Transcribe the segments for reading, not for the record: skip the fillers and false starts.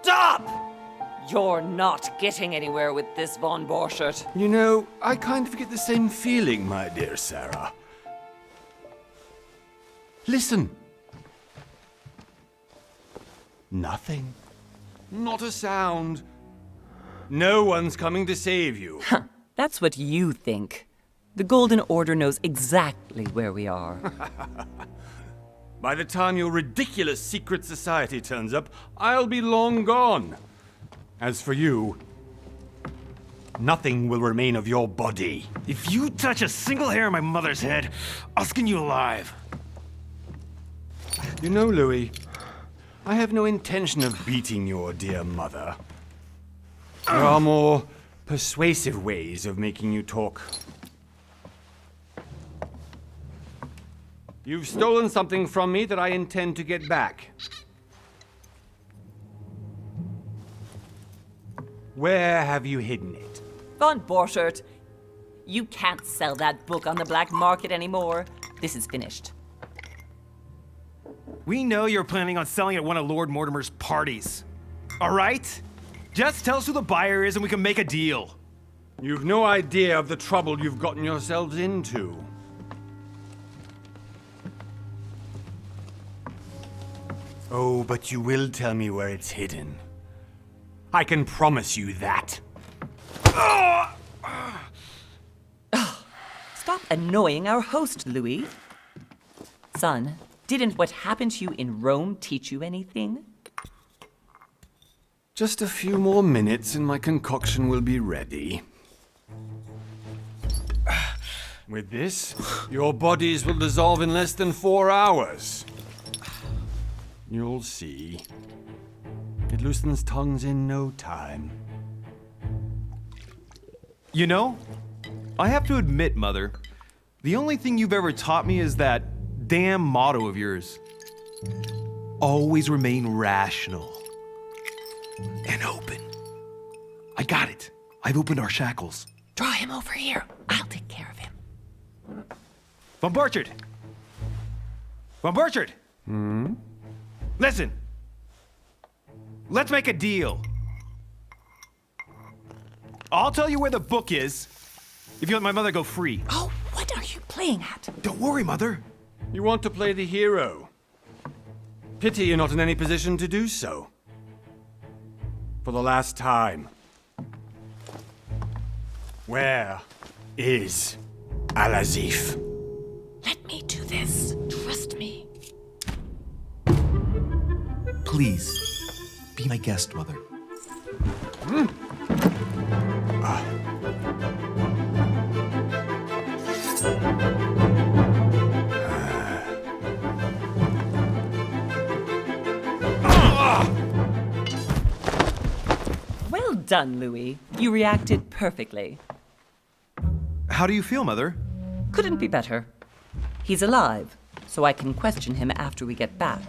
Stop! You're not getting anywhere with this, Von Borchert. You know, I kind of get the same feeling, my dear Sarah. Listen. Nothing. Not a sound. No one's coming to save you. That's what you think. The Golden Order knows exactly where we are. By the time your ridiculous secret society turns up, I'll be long gone. As for you, nothing will remain of your body. If you touch a single hair on my mother's head, I'll skin you alive. You know, Louis, I have no intention of beating your dear mother. There are more persuasive ways of making you talk. You've stolen something from me that I intend to get back. Where have you hidden it? Von Borchert, you can't sell that book on the black market anymore. This is finished. We know you're planning on selling at one of Lord Mortimer's parties. All right? Just tell us who the buyer is and we can make a deal. You've no idea of the trouble you've gotten yourselves into. Oh, but you will tell me where it's hidden. I can promise you that. Stop annoying our host, Louis. Son, didn't what happened to you in Rome teach you anything? Just a few more minutes and my concoction will be ready. With this, your bodies will dissolve in less than 4 hours. You'll see. It loosens tongues in no time. You know, I have to admit, Mother, the only thing you've ever taught me is that damn motto of yours. Always remain rational. And open. I got it. I've opened our shackles. Draw him over here. I'll take care of him. Von Borchert! Von Borchert! Listen. Let's make a deal. I'll tell you where the book is if you let my mother go free. Oh, what are you playing at? Don't worry, Mother. You want to play the hero. Pity you're not in any position to do so. For the last time. Where is Al-Azif? Let me do this. Trust me. Please, be my guest, Mother. Well done, Louis. You reacted perfectly. How do you feel, Mother? Couldn't be better. He's alive, so I can question him after we get back.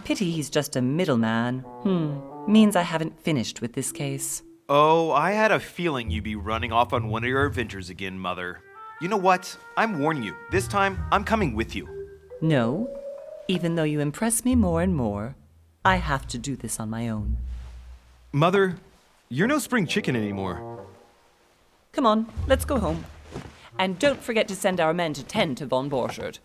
Pity he's just a middleman. Means I haven't finished with this case. Oh, I had a feeling you'd be running off on one of your adventures again, Mother. You know what? I'm warning you. This time, I'm coming with you. No, even though you impress me more and more, I have to do this on my own. Mother, you're no spring chicken anymore. Come on, let's go home. And don't forget to send our men to tend to Von Borchert.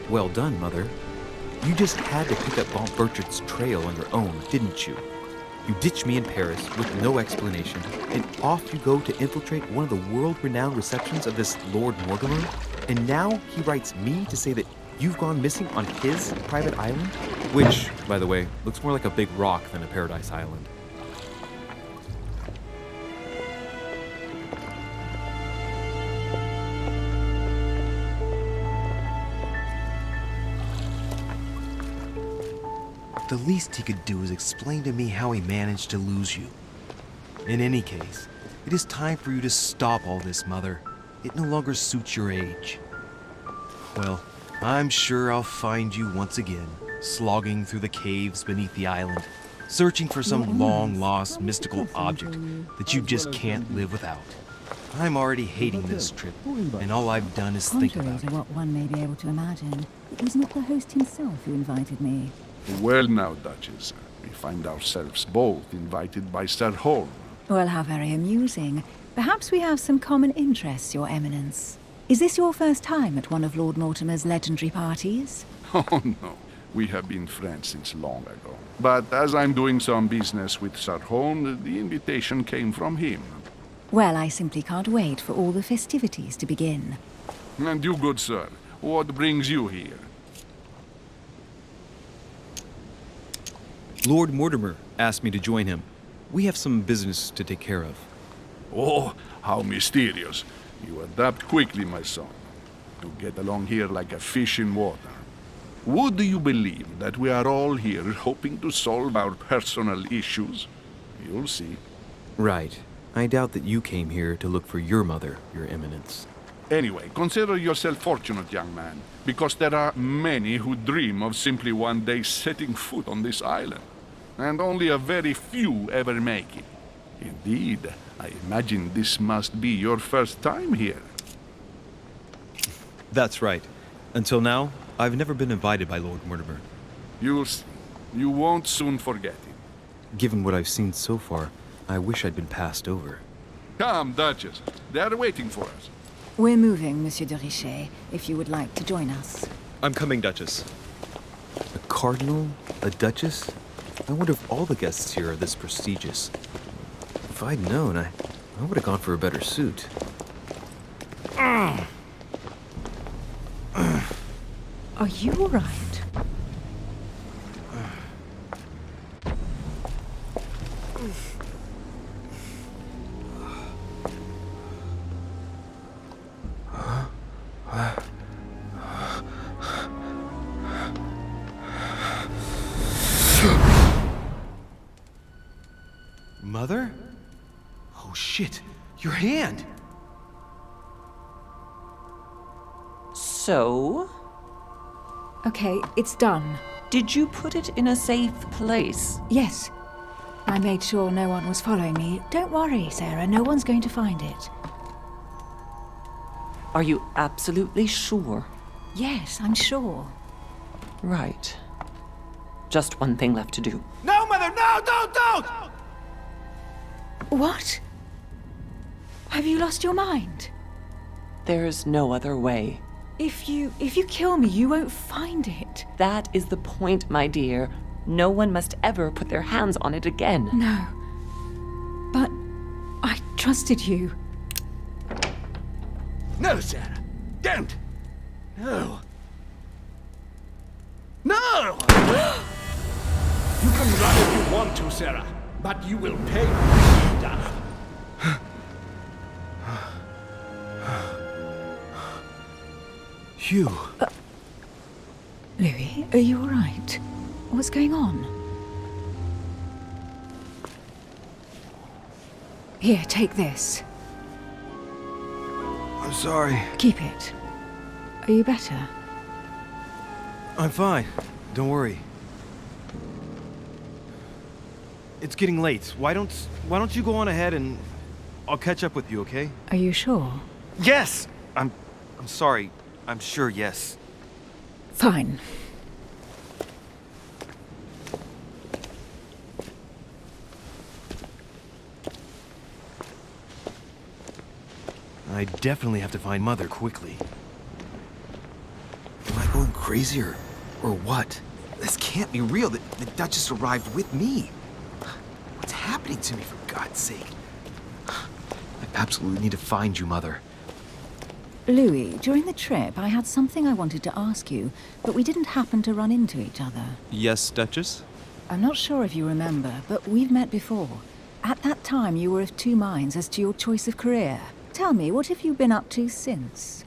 Well done, Mother. You just had to pick up Bob Burchard's trail on your own, didn't you? You ditched me in Paris with no explanation, and off you go to infiltrate one of the world-renowned receptions of this Lord Mortimer? And now he writes me to say that you've gone missing on his private island? Which, by the way, looks more like a big rock than a paradise island. The least he could do is explain to me how he managed to lose you. In any case, it is time for you to stop all this, Mother. It no longer suits your age. Well, I'm sure I'll find you once again, slogging through the caves beneath the island, searching for some long-lost mystical object that you just can't live without. I'm already hating this trip, and all I've done is think Contrary about to it. what one may be able to imagine, it was not the host himself who invited me. Well now, Duchess, we find ourselves both invited by Sir Holm. Well, how very amusing. Perhaps we have some common interests, Your Eminence. Is this your first time at one of Lord Mortimer's legendary parties? Oh no, we have been friends since long ago. But as I'm doing some business with Sir Holm, the invitation came from him. Well, I simply can't wait for all the festivities to begin. And you, good sir, what brings you here? Lord Mortimer asked me to join him. We have some business to take care of. Oh, how mysterious. You adapt quickly, my son. You get along here like a fish in water. Would you believe that we are all here hoping to solve our personal issues? You'll see. Right. I doubt that you came here to look for your mother, Your Eminence. Anyway, consider yourself fortunate, young man, because there are many who dream of simply one day setting foot on this island, and only a very few ever make it. Indeed, I imagine this must be your first time here. That's right. Until now, I've never been invited by Lord Mortimer. You'll see. You won't soon forget it. Given what I've seen so far, I wish I'd been passed over. Come, Duchess. They are waiting for us. We're moving, Monsieur de Richet, if you would like to join us. I'm coming, Duchess. A cardinal? A duchess? I wonder if all the guests here are this prestigious. If I'd known, I would have gone for a better suit. Are you all right? Mother? Oh shit, your hand! So, Okay, it's done. did you put it in a safe place? Yes. I made sure no one was following me. Don't worry, Sarah, no one's going to find it. Are you absolutely sure? Yes, I'm sure. Right. Just one thing left to do. No, Mother, no, don't! What? Have you lost your mind? There's no other way. If you kill me, you won't find it. That is the point, my dear. No one must ever put their hands on it again. No. But I trusted you. No, Sarah. Don't. No. No! You can run if you want to, Sarah, but you will pay when you're done. Hugh. Louis, are you all right? What's going on? Here, take this. I'm sorry. Keep it. Are you better? I'm fine. Don't worry. It's getting late. Why don't you go on ahead and I'll catch up with you, okay? Are you sure? Yes! I'm sorry. I'm sure, yes. Fine. I definitely have to find Mother quickly. Am I going crazy or what? This can't be real. The Duchess arrived with me. What's happening to me, for God's sake? I absolutely need to find you, Mother. Louis, during the trip, I had something I wanted to ask you, but we didn't happen to run into each other. Yes, Duchess? I'm not sure if you remember, but we've met before. At that time, you were of two minds as to your choice of career. Tell me, what have you been up to since?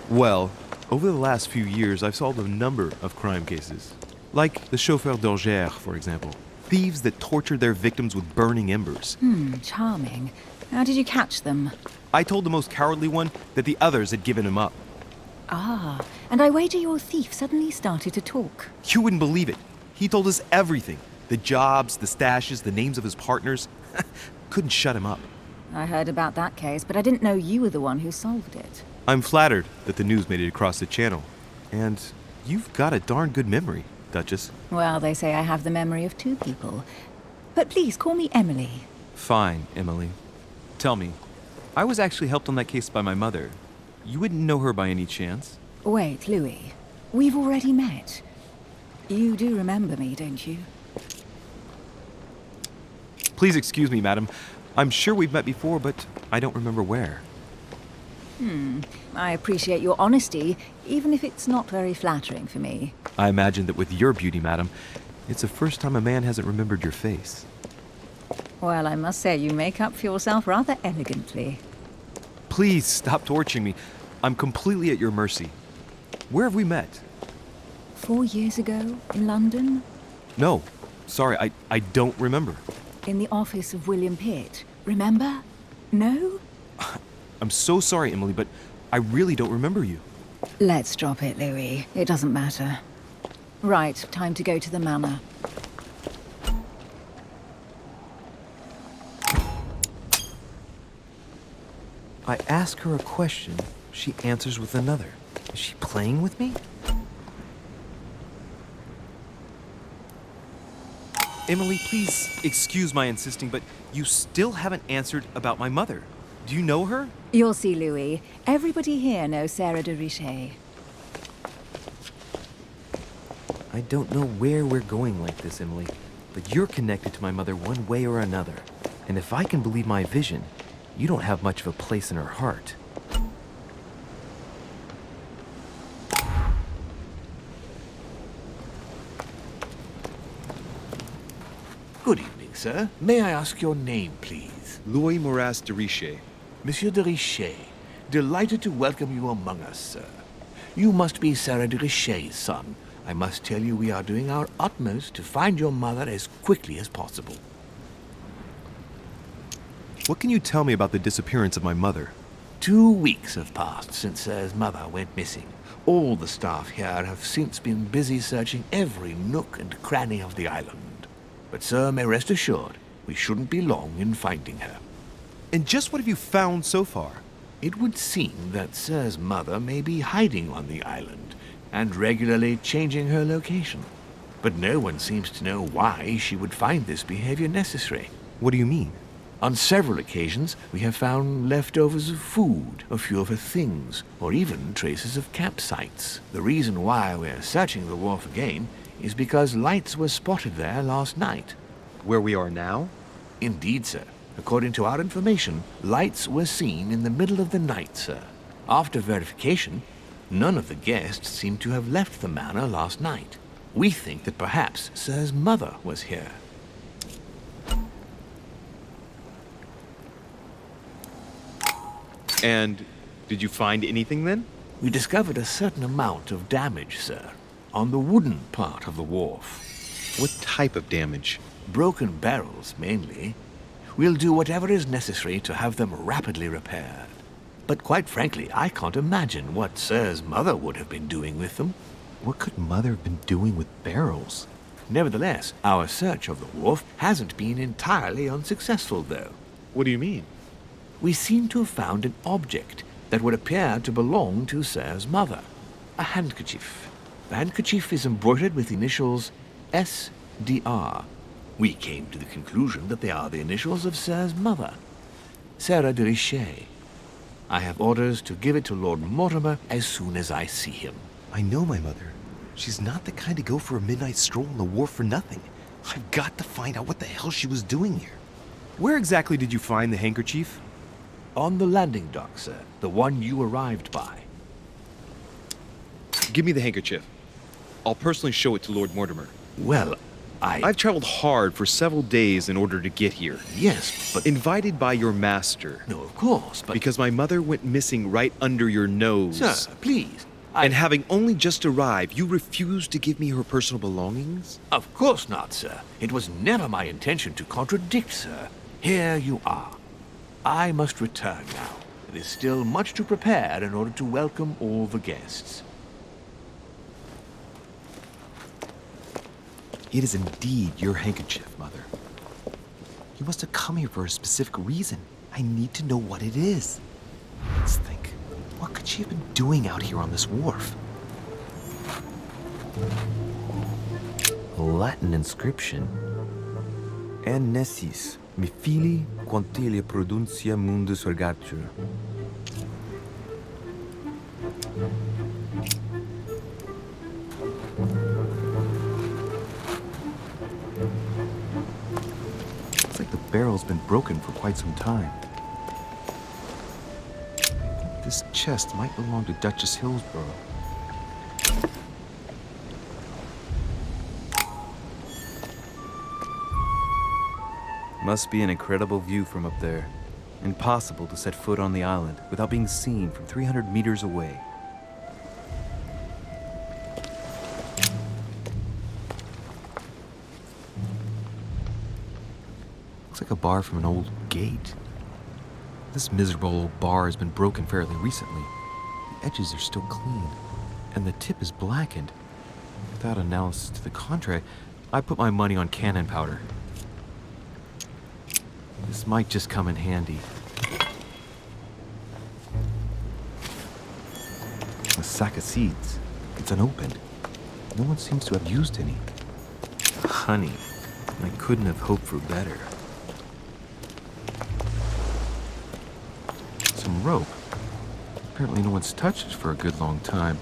Well, over the last few years, I've solved a number of crime cases. Like the chauffeur d'Orgère, for example. Thieves that tortured their victims with burning embers. Charming. How did you catch them? I told the most cowardly one that the others had given him up. Ah, and I wager your thief suddenly started to talk. You wouldn't believe it. He told us everything. The jobs, the stashes, the names of his partners. Couldn't shut him up. I heard about that case, but I didn't know you were the one who solved it. I'm flattered that the news made it across the channel. And you've got a darn good memory, Duchess. Well, they say I have the memory of two people. But please, call me Emily. Fine, Emily. Tell me, I was actually helped on that case by my mother. You wouldn't know her by any chance? Wait, Louis. We've already met. You do remember me, don't you? Please excuse me, madam. I'm sure we've met before, but I don't remember where. I appreciate your honesty, even if it's not very flattering for me. I imagine that with your beauty, madam, it's the first time a man hasn't remembered your face. Well, I must say you make up for yourself rather elegantly. Please stop torturing me. I'm completely at your mercy. Where have we met? 4 years ago, in London, No, sorry, I don't remember. in the office of William Pitt. Remember? No? I'm so sorry, Emily, but I really don't remember you. Let's drop it, Louis. It doesn't matter. Right, time to go to the manor. I ask her a question, she answers with another. Is she playing with me? Emily, please excuse my insisting, but you still haven't answered about my mother. Do you know her? You'll see, Louis. Everybody here knows Sarah de Richet. I don't know where we're going like this, Emily, but you're connected to my mother one way or another. And if I can believe my vision, you don't have much of a place in her heart. Good evening, sir. May I ask your name, please? Louis Moras de Richet. Monsieur de Richet. Delighted to welcome you among us, sir. You must be Sarah de Richet's son. I must tell you we are doing our utmost to find your mother as quickly as possible. What can you tell me about the disappearance of my mother? 2 weeks have passed since Sir's mother went missing. All the staff here have since been busy searching every nook and cranny of the island. But Sir may rest assured, we shouldn't be long in finding her. And just what have you found so far? It would seem that Sir's mother may be hiding on the island and regularly changing her location. But no one seems to know why she would find this behavior necessary. What do you mean? On several occasions, we have found leftovers of food, a few of her things, or even traces of campsites. The reason why we're searching the wharf again is because lights were spotted there last night. Where we are now? Indeed, sir. According to our information, lights were seen in the middle of the night, sir. After verification, none of the guests seem to have left the manor last night. We think that perhaps Sir's mother was here. And did you find anything then? We discovered a certain amount of damage, sir, on the wooden part of the wharf. What type of damage? Broken barrels, mainly. We'll do whatever is necessary to have them rapidly repaired. But quite frankly, I can't imagine what Sir's mother would have been doing with them. What could Mother have been doing with barrels? Nevertheless, our search of the wharf hasn't been entirely unsuccessful, though. What do you mean? We seem to have found an object that would appear to belong to Sir's mother. A handkerchief. The handkerchief is embroidered with the initials S.D.R. We came to the conclusion that they are the initials of Sir's mother, Sarah de Richet. I have orders to give it to Lord Mortimer as soon as I see him. I know my mother. She's not the kind to go for a midnight stroll on the wharf for nothing. I've got to find out what the hell she was doing here. Where exactly did you find the handkerchief? On the landing dock, sir. The one you arrived by. Give me the handkerchief. I'll personally show it to Lord Mortimer. Well, I've traveled hard for several days in order to get here. Yes, but... Invited by your master. No, of course, but... Because my mother went missing right under your nose. Sir, please. And having only just arrived, you refused to give me her personal belongings? Of course not, sir. It was never my intention to contradict, sir. Here you are. I must return now. It is still much to prepare in order to welcome all the guests. It is indeed your handkerchief, Mother. You must have come here for a specific reason. I need to know what it is. Let's think. What could she have been doing out here on this wharf? A Latin inscription. En nessis, mi fili, quantilia produncia mundus ergatur. Looks like the barrel's been broken for quite some time. This chest might belong to Duchess Hillsborough. Must be an incredible view from up there. Impossible to set foot on the island without being seen from 300 meters away. Looks like a bar from an old gate. This miserable old bar has been broken fairly recently. The edges are still clean, and the tip is blackened. Without analysis to the contrary, I put my money on cannon powder. This might just come in handy. A sack of seeds. It's unopened. No one seems to have used any. Honey. I couldn't have hoped for better. Some rope. Apparently no one's touched it for a good long time.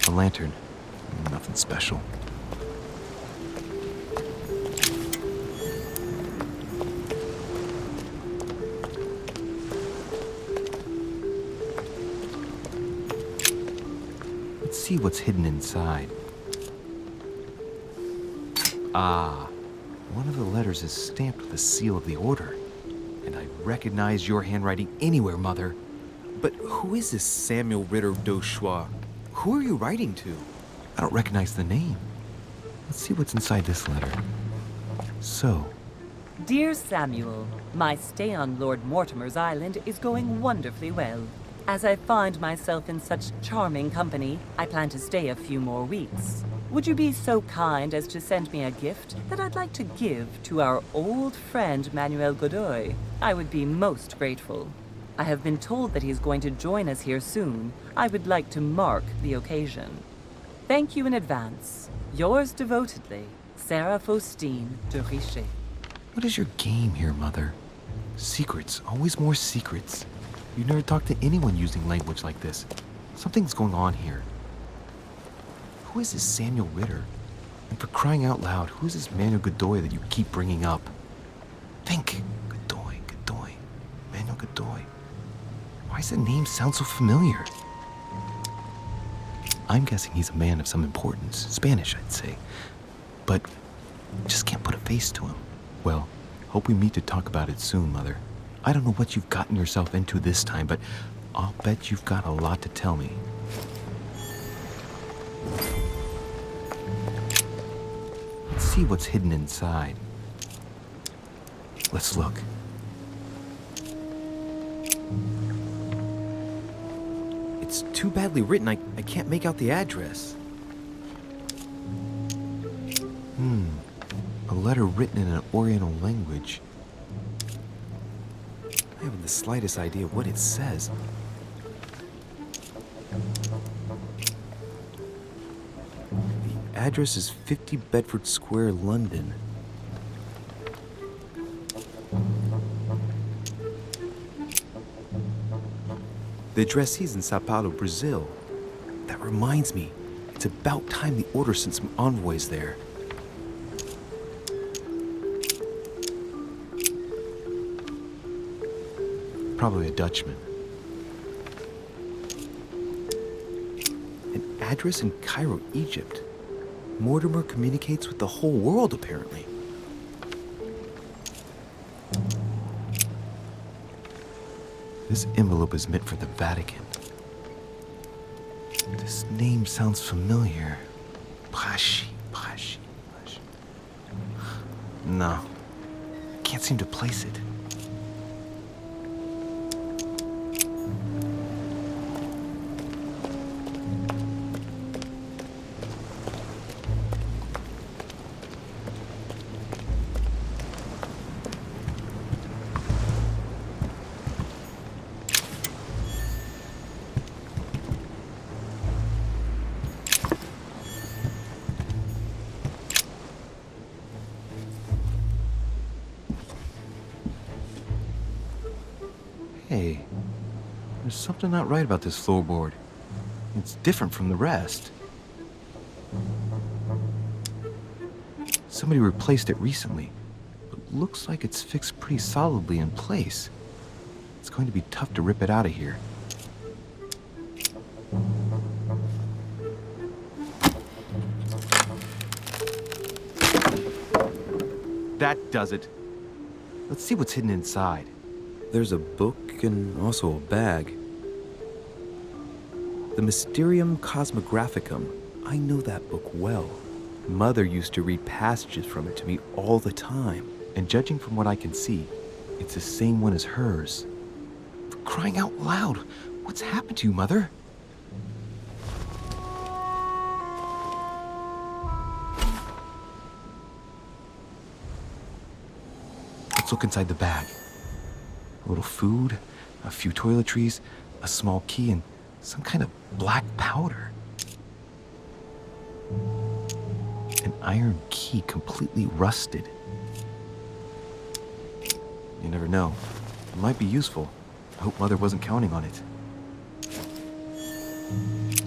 A lantern. Nothing special. Let's see what's hidden inside. Ah, one of the letters is stamped with the seal of the order. And I recognize your handwriting anywhere, Mother. But who is this Samuel Ritter d'Auchois? Who are you writing to? I don't recognize the name. Let's see what's inside this letter. So, Dear Samuel, my stay on Lord Mortimer's island is going wonderfully well. As I find myself in such charming company, I plan to stay a few more weeks. Would you be so kind as to send me a gift that I'd like to give to our old friend Manuel Godoy? I would be most grateful. I have been told that he's going to join us here soon. I would like to mark the occasion. Thank you in advance. Yours devotedly, Sarah Faustine de Richet. what is your game here, Mother? Secrets, always more secrets. You never talk to anyone using language like this. Something's going on here. Who is this Samuel Ritter? And for crying out loud, who is this Manuel Godoy that you keep bringing up? Think. Godoy, Godoy, Manuel Godoy. Why does the name sound so familiar? I'm guessing he's a man of some importance. Spanish, I'd say. But just can't put a face to him. Well, hope we meet to talk about it soon, Mother. I don't know what you've gotten yourself into this time, but I'll bet you've got a lot to tell me. Let's see what's hidden inside. Let's look. It's too badly written, I can't make out the address. A letter written in an Oriental language. I haven't the slightest idea what it says. The address is 50 Bedford Square, London. The addressee's in Sao Paulo, Brazil. That reminds me, it's about time the Order sent some envoys there. Probably a Dutchman. An address in Cairo, Egypt. Mortimer communicates with the whole world, apparently. This envelope is meant for the Vatican. This name sounds familiar. Pashi. No, can't seem to place it. Hey, there's something not right about this floorboard. It's different from the rest. Somebody replaced it recently, but looks like it's fixed pretty solidly in place. It's going to be tough to rip it out of here. That does it. Let's see what's hidden inside. There's a book and also a bag. The Mysterium Cosmographicum. I know that book well. Mother used to read passages from it to me all the time. And judging from what I can see, it's the same one as hers. For crying out loud, what's happened to you, Mother? Let's look inside the bag. A little food, a few toiletries, a small key, and some kind of black powder. An iron key completely rusted. You never know. It might be useful. I hope Mother wasn't counting on it.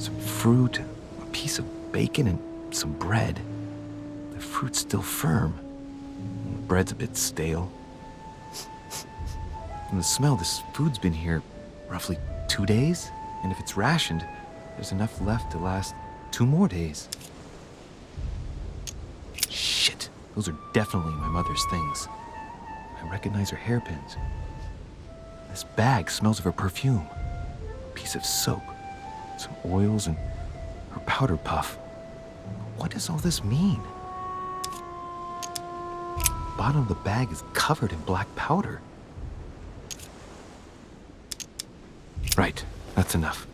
Some fruit, a piece of bacon, and some bread. The fruit's still firm. And the bread's a bit stale. From the smell, this food's been here roughly 2 days. And if it's rationed, there's enough left to last 2 more days. Shit, those are definitely my mother's things. I recognize her hairpins. This bag smells of her perfume. A piece of soap, some oils, and her powder puff. What does all this mean? The bottom of the bag is covered in black powder. Right, that's enough.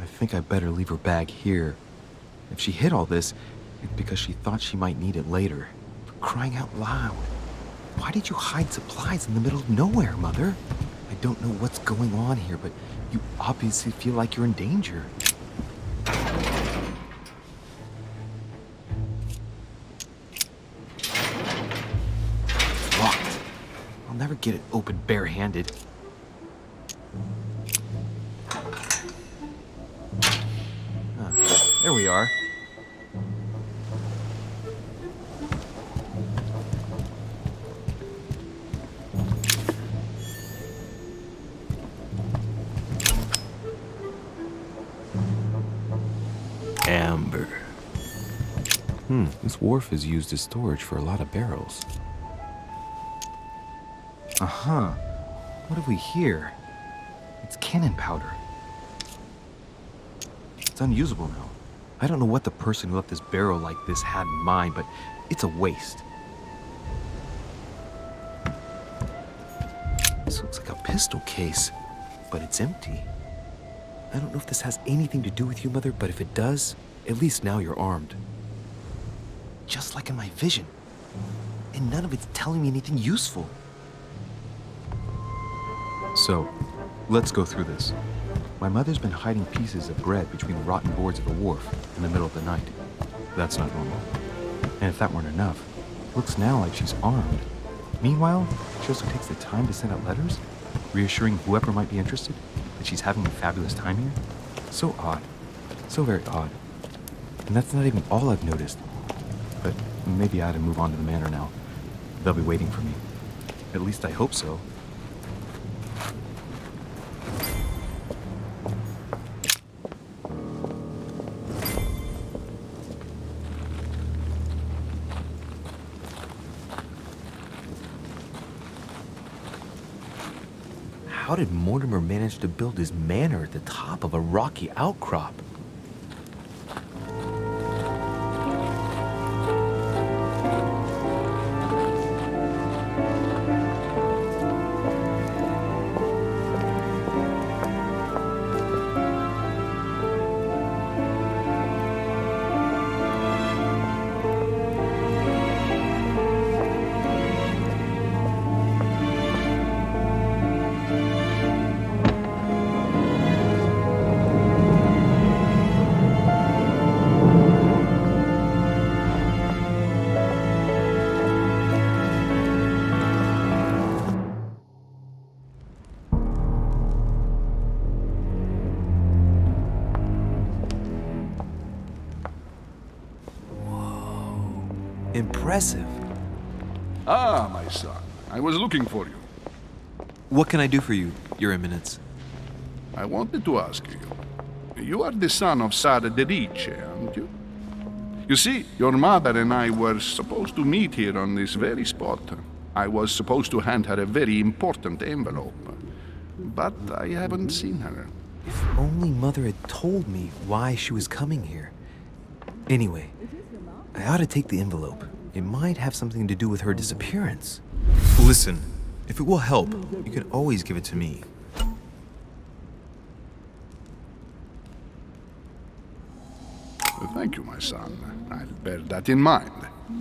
I think I better leave her bag here. If she hid all this, it's because she thought she might need it later. For crying out loud. Why did you hide supplies in the middle of nowhere, Mother? I don't know what's going on here, but you obviously feel like you're in danger. It's locked. I'll never get it open barehanded. There we are. Amber. This wharf is used as storage for a lot of barrels. Uh-huh. What have we here? It's cannon powder. It's unusable now. I don't know what the person who left this barrel like this had in mind, but it's a waste. This looks like a pistol case, but it's empty. I don't know if this has anything to do with you, Mother, but if it does, at least now you're armed. just like in my vision. And none of it's telling me anything useful. So, let's go through this. My mother's been hiding pieces of bread between rotten boards of a wharf in the middle of the night. That's not normal. And if that weren't enough, it looks now like she's armed. Meanwhile, she also takes the time to send out letters, reassuring whoever might be interested that she's having a fabulous time here. So odd. So very odd. And that's not even all I've noticed. But maybe I ought to move on to the manor now. They'll be waiting for me. At least I hope so. How did Mortimer manage to build his manor at the top of a rocky outcrop? Impressive. Ah, my son. I was looking for you. What can I do for you, Your Eminence? I wanted to ask you. You are the son of Sara de Rice, aren't you? You see, your mother and I were supposed to meet here on this very spot. I was supposed to hand her a very important envelope. But I haven't seen her. If only Mother had told me why she was coming here. Anyway, I ought to take the envelope. It might have something to do with her disappearance. Listen, if it will help, you can always give it to me. Thank you, my son. I'll bear that in mind.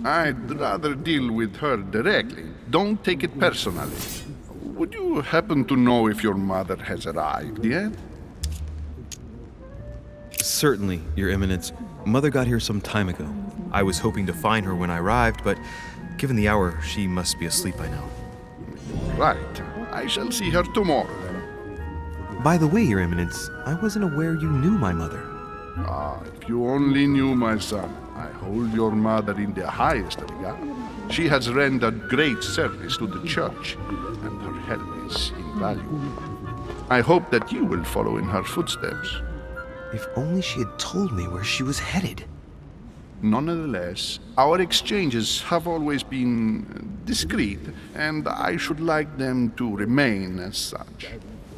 I'd rather deal with her directly. Don't take it personally. Would you happen to know if your mother has arrived yet? Certainly, Your Eminence. Mother got here some time ago. I was hoping to find her when I arrived, but given the hour, she must be asleep by now. Right. I shall see her tomorrow, then. By the way, Your Eminence, I wasn't aware you knew my mother. Ah, if you only knew, my son. I hold your mother in the highest regard. She has rendered great service to the church, and her help is invaluable. I hope that you will follow in her footsteps. If only she had told me where she was headed. Nonetheless, our exchanges have always been discreet, and I should like them to remain as such.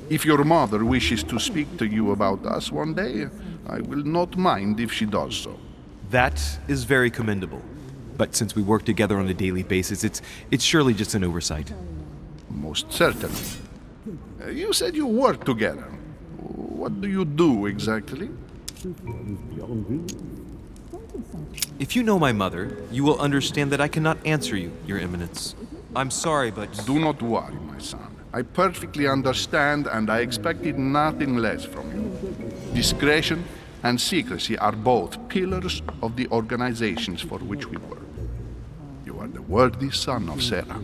If your mother wishes to speak to you about us one day, I will not mind if she does so. That is very commendable. But since we work together on a daily basis, it's surely just an oversight. Most certainly. You said you work together. What do you do exactly? If you know my mother, you will understand that I cannot answer you, Your Eminence. I'm sorry, but... Do not worry, my son. I perfectly understand, and I expected nothing less from you. Discretion and secrecy are both pillars of the organizations for which we work. You are the worthy son of Sarah.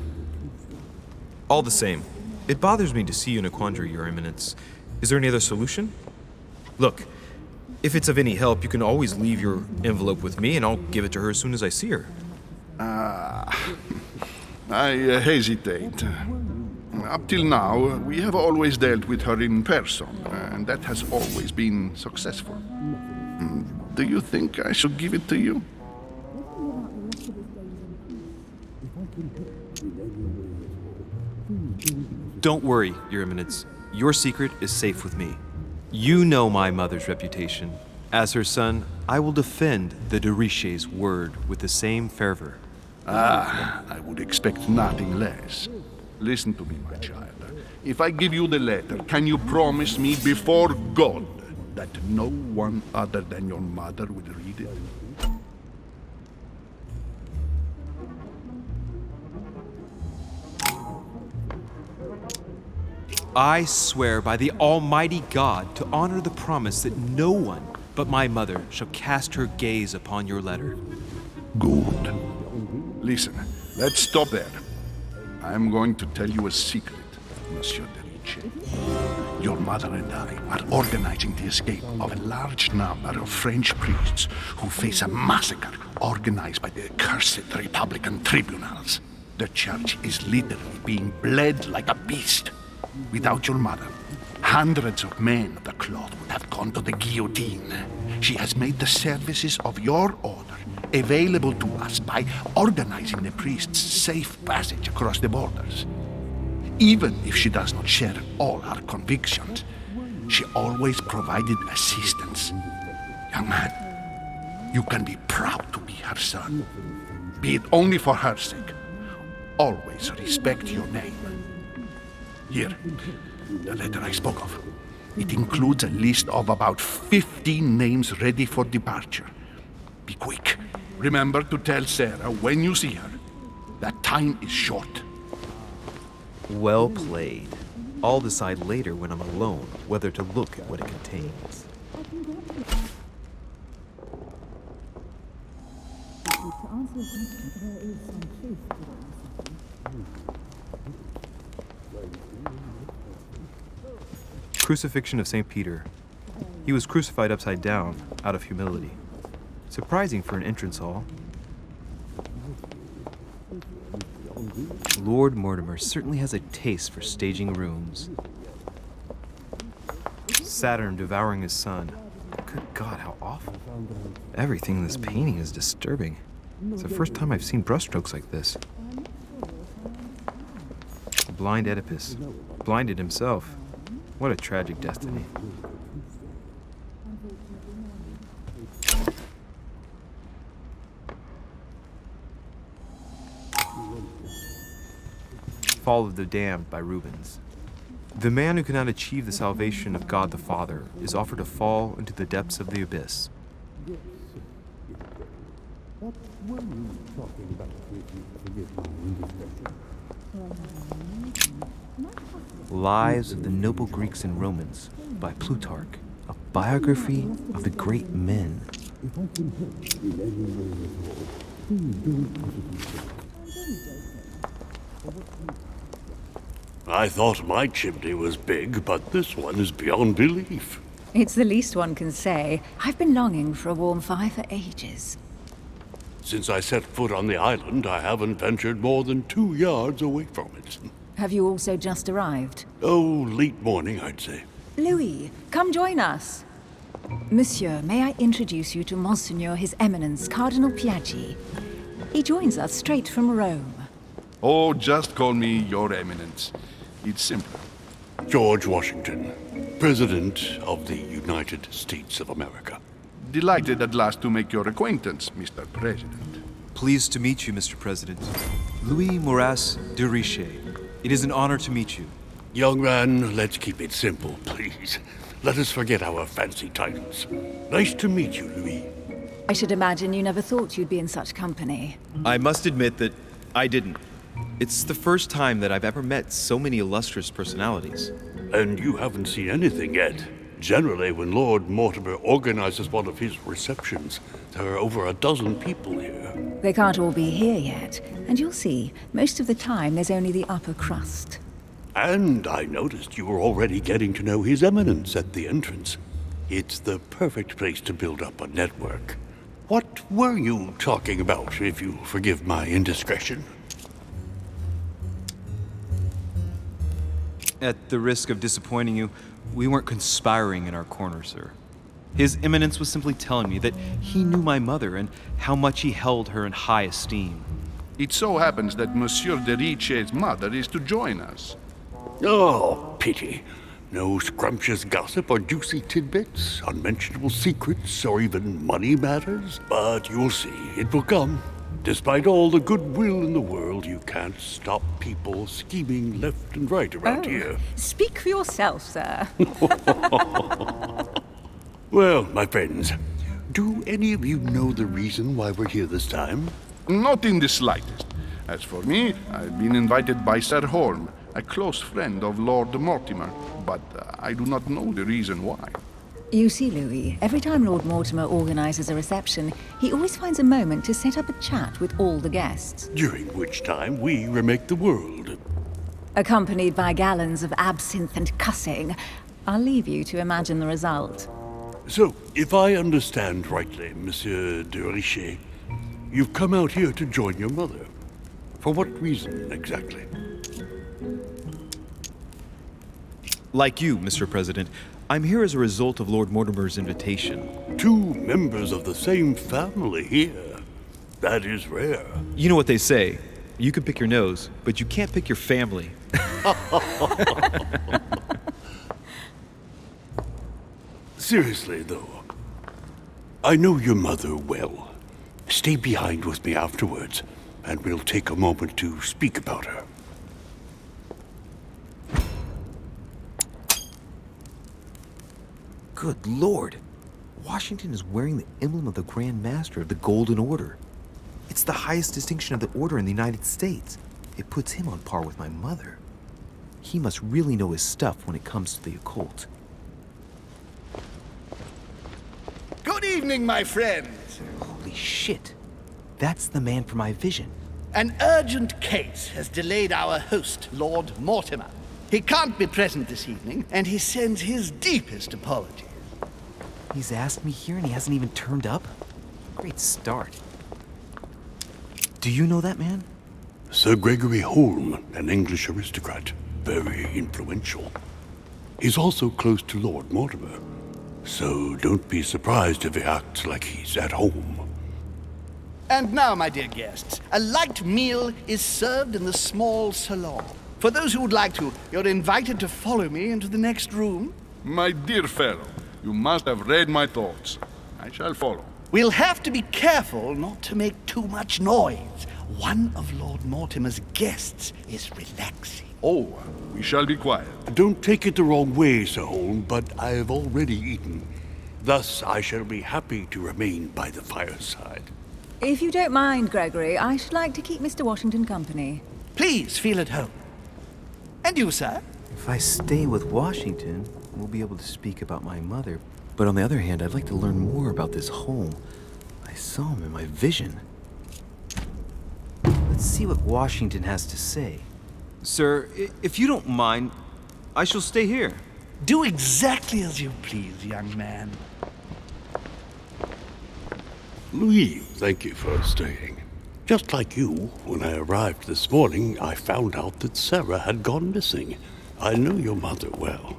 All the same, it bothers me to see you in a quandary, Your Eminence. Is there any other solution? Look, if it's of any help, you can always leave your envelope with me, and I'll give it to her as soon as I see her. I hesitate. Up till now, we have always dealt with her in person, and that has always been successful. Do you think I should give it to you? Don't worry, Your Eminence. Your secret is safe with me. You know my mother's reputation. As her son, I will defend the de Riche's word with the same fervor. I would expect nothing less. Listen to me, my child. If I give you the letter, can you promise me before God that no one other than your mother will read it? I swear by the Almighty God to honor the promise that no one but my mother shall cast her gaze upon your letter. Good. Listen, let's stop there. I'm going to tell you a secret, Monsieur de Ricci. Your mother and I are organizing the escape of a large number of French priests who face a massacre organized by the accursed Republican tribunals. The church is literally being bled like a beast. Without your mother, hundreds of men of the cloth would have gone to the guillotine. She has made the services of your order available to us by organizing the priests' safe passage across the borders. Even if she does not share all our convictions, she always provided assistance. Young man, you can be proud to be her son. Be it only for her sake. Always respect your name. Here, the letter I spoke of. It includes a list of about 15 names ready for departure. Be quick. Remember to tell Sarah when you see her that time is short. Well played. I'll decide later when I'm alone whether to look at what it contains. Crucifixion of St. Peter. He was crucified upside down, out of humility. Surprising for an entrance hall. Lord Mortimer certainly has a taste for staging rooms. Saturn devouring his son. Good God, how awful. Everything in this painting is disturbing. It's the first time I've seen brushstrokes like this. Blind Oedipus. Blinded himself. What a tragic destiny. Fall of the Damned by Rubens. The man who cannot achieve the salvation of God the Father is offered to fall into the depths of the abyss. Lives of the Noble Greeks and Romans by Plutarch, a biography of the great men. I thought my chimney was big, but this one is beyond belief. It's the least one can say. I've been longing for a warm fire for ages. Since I set foot on the island, I haven't ventured more than 2 yards away from it. Have you also just arrived? Oh, late morning, I'd say. Louis, come join us. Monsieur, may I introduce you to Monseigneur His Eminence, Cardinal Piaggi. He joins us straight from Rome. Oh, just call me Your Eminence. It's simple. George Washington, President of the United States of America. Delighted at last to make your acquaintance, Mr. President. Pleased to meet you, Mr. President. Louis Maurras de Richet. It is an honor to meet you. Young man, let's keep it simple, please. Let us forget our fancy titles. Nice to meet you, Louis. I should imagine you never thought you'd be in such company. I must admit that I didn't. It's the first time that I've ever met so many illustrious personalities. And you haven't seen anything yet. Generally, when Lord Mortimer organizes one of his receptions, there are over a dozen people here. They can't all be here yet, and you'll see, most of the time there's only the upper crust. And I noticed you were already getting to know His Eminence at the entrance. It's the perfect place to build up a network. What were you talking about, if you forgive my indiscretion? At the risk of disappointing you, we weren't conspiring in our corner, sir. His Eminence was simply telling me that he knew my mother and how much he held her in high esteem. It so happens that Monsieur de Ricci's mother is to join us. Oh, pity. No scrumptious gossip or juicy tidbits, unmentionable secrets, or even money matters. But you'll see, it will come. Despite all the goodwill in the world, you can't stop people scheming left and right around here. Speak for yourself, sir. Well, my friends, do any of you know the reason why we're here this time? Not in the slightest. As for me, I've been invited by Sir Holm, a close friend of Lord Mortimer, but I do not know the reason why. You see, Louis, every time Lord Mortimer organizes a reception, he always finds a moment to set up a chat with all the guests. During which time we remake the world. Accompanied by gallons of absinthe and cussing. I'll leave you to imagine the result. So, if I understand rightly, Monsieur de Richet, you've come out here to join your mother. For what reason, exactly? Like you, Mr. President, I'm here as a result of Lord Mortimer's invitation. 2 members of the same family here. That is rare. You know what they say. You can pick your nose, but you can't pick your family. Seriously, though, I know your mother well. Stay behind with me afterwards, and we'll take a moment to speak about her. Good Lord! Washington is wearing the emblem of the Grand Master of the Golden Order. It's the highest distinction of the Order in the United States. It puts him on par with my mother. He must really know his stuff when it comes to the occult. Good evening, my friends. Holy shit! That's the man for my vision. An urgent case has delayed our host, Lord Mortimer. He can't be present this evening, and he sends his deepest apologies. He's asked me here and he hasn't even turned up? Great start. Do you know that man? Sir Gregory Holm, an English aristocrat, very influential. He's also close to Lord Mortimer, so don't be surprised if he acts like he's at home. And now, my dear guests, a light meal is served in the small salon. For those who would like to, you're invited to follow me into the next room. My dear fellow, you must have read my thoughts. I shall follow. We'll have to be careful not to make too much noise. One of Lord Mortimer's guests is relaxing. Oh, we shall be quiet. Don't take it the wrong way, Sir Holm, but I've already eaten. Thus, I shall be happy to remain by the fireside. If you don't mind, Gregory, I should like to keep Mr. Washington company. Please feel at home. And you, sir? If I stay with Washington, we'll be able to speak about my mother. But on the other hand, I'd like to learn more about this home. I saw him in my vision. Let's see what Washington has to say. Sir, if you don't mind, I shall stay here. Do exactly as you please, young man. Louis, thank you for staying. Just like you, when I arrived this morning, I found out that Sarah had gone missing. I know your mother well.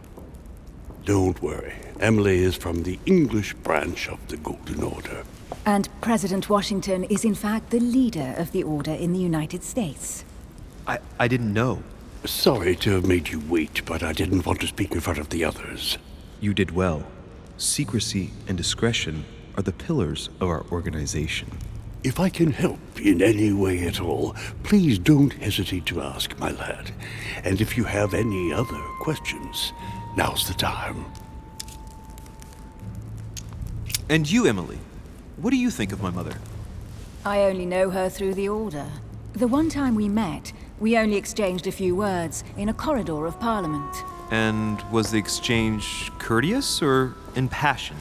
Don't worry. Emily is from the English branch of the Golden Order. And President Washington is in fact the leader of the Order in the United States. I didn't know. Sorry to have made you wait, but I didn't want to speak in front of the others. You did well. Secrecy and discretion are the pillars of our organization. If I can help in any way at all, please don't hesitate to ask, my lad. And if you have any other questions, now's the time. And you, Emily, what do you think of my mother? I only know her through the Order. The one time we met, we only exchanged a few words in a corridor of Parliament. And was the exchange courteous or impassioned?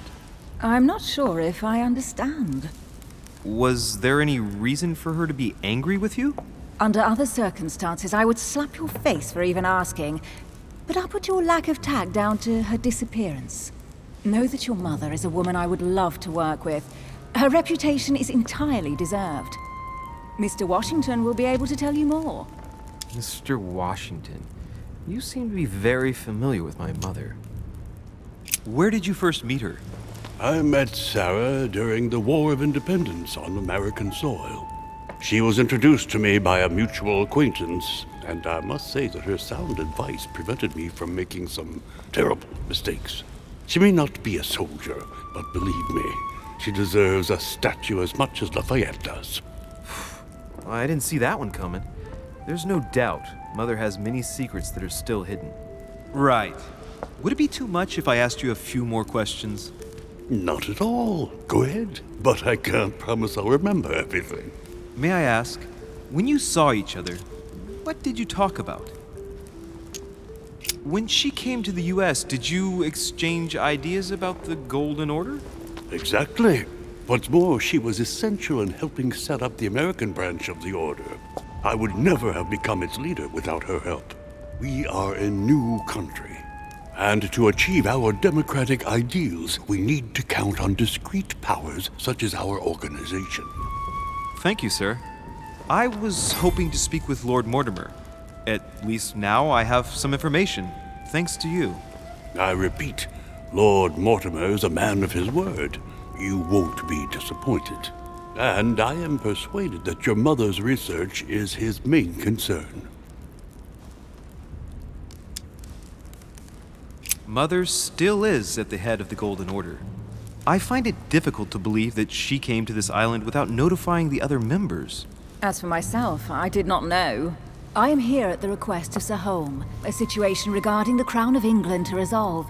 I'm not sure if I understand. Was there any reason for her to be angry with you? Under other circumstances, I would slap your face for even asking, but I'll put your lack of tact down to her disappearance. Know that your mother is a woman I would love to work with. Her reputation is entirely deserved. Mr. Washington will be able to tell you more. Mr. Washington, you seem to be very familiar with my mother. Where did you first meet her? I met Sarah during the War of Independence on American soil. She was introduced to me by a mutual acquaintance, and I must say that her sound advice prevented me from making some terrible mistakes. She may not be a soldier, but believe me, she deserves a statue as much as Lafayette does. Well, I didn't see that one coming. There's no doubt Mother has many secrets that are still hidden. Right. Would it be too much if I asked you a few more questions? Not at all. Go ahead. But I can't promise I'll remember everything. May I ask, when you saw each other, what did you talk about? When she came to the US, did you exchange ideas about the Golden Order? Exactly. What's more, she was essential in helping set up the American branch of the Order. I would never have become its leader without her help. We are a new country, and to achieve our democratic ideals, we need to count on discrete powers such as our organization. Thank you, sir. I was hoping to speak with Lord Mortimer. At least now I have some information, thanks to you. I repeat, Lord Mortimer is a man of his word. You won't be disappointed. And I am persuaded that your mother's research is his main concern. Mother still is at the head of the Golden Order. I find it difficult to believe that she came to this island without notifying the other members. As for myself, I did not know. I am here at the request of Sir Holm, a situation regarding the Crown of England to resolve,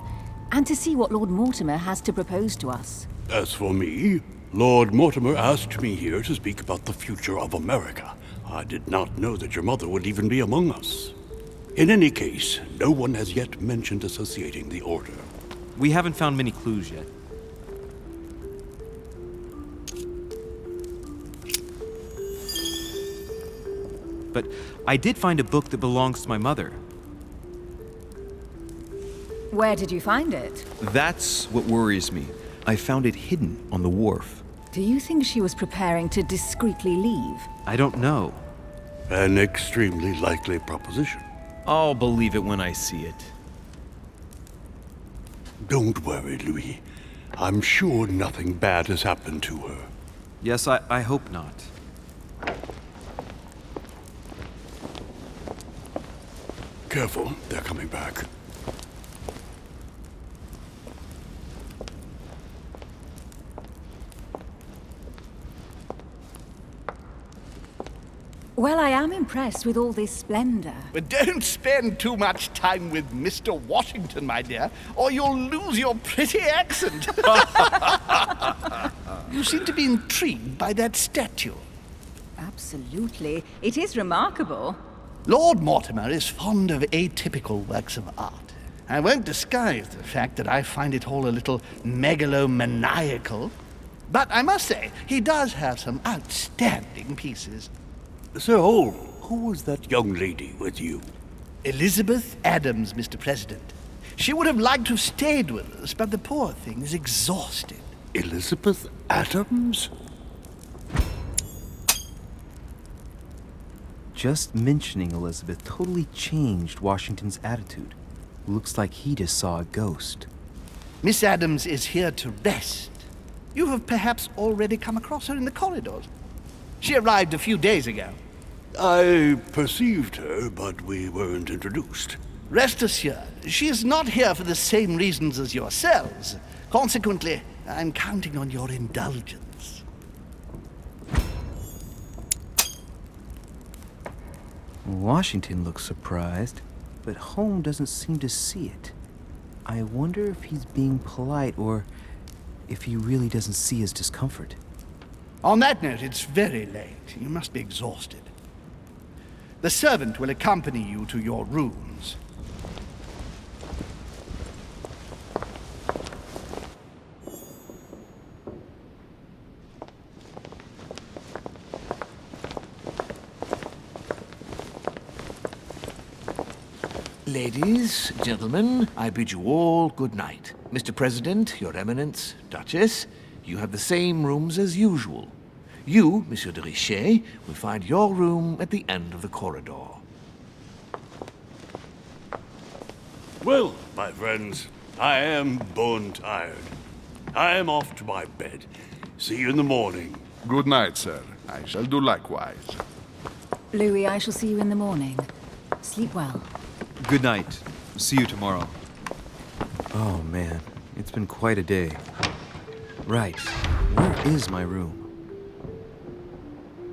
and to see what Lord Mortimer has to propose to us. As for me, Lord Mortimer asked me here to speak about the future of America. I did not know that your mother would even be among us. In any case, no one has yet mentioned associating the Order. We haven't found many clues yet. But I did find a book that belongs to my mother. Where did you find it? That's what worries me. I found it hidden on the wharf. Do you think she was preparing to discreetly leave? I don't know. An extremely likely proposition. I'll believe it when I see it. Don't worry, Louis. I'm sure nothing bad has happened to her. Yes, I hope not. Careful, they're coming back. Well, I am impressed with all this splendor. But don't spend too much time with Mr. Washington, my dear, or you'll lose your pretty accent. You seem to be intrigued by that statue. Absolutely. It is remarkable. Lord Mortimer is fond of atypical works of art. I won't disguise the fact that I find it all a little megalomaniacal. But I must say, he does have some outstanding pieces. Sir Holm, who was that young lady with you? Elizabeth Adams, Mr. President. She would have liked to have stayed with us, but the poor thing is exhausted. Elizabeth Adams? Just mentioning Elizabeth totally changed Washington's attitude. Looks like he just saw a ghost. Miss Adams is here to rest. You have perhaps already come across her in the corridors. She arrived a few days ago. I perceived her, but we weren't introduced. Rest assured, she is not here for the same reasons as yourselves. Consequently, I'm counting on your indulgence. Washington looks surprised, but Holm doesn't seem to see it. I wonder if he's being polite or if he really doesn't see his discomfort. On that note, it's very late. You must be exhausted. The servant will accompany you to your rooms. Ladies, gentlemen, I bid you all good night. Mr. President, Your Eminence, Duchess, you have the same rooms as usual. You, Monsieur de Richet, will find your room at the end of the corridor. Well, my friends, I am bone tired. I am off to my bed. See you in the morning. Good night, sir. I shall do likewise. Louis, I shall see you in the morning. Sleep well. Good night. See you tomorrow. Oh man, it's been quite a day. Right, where is my room?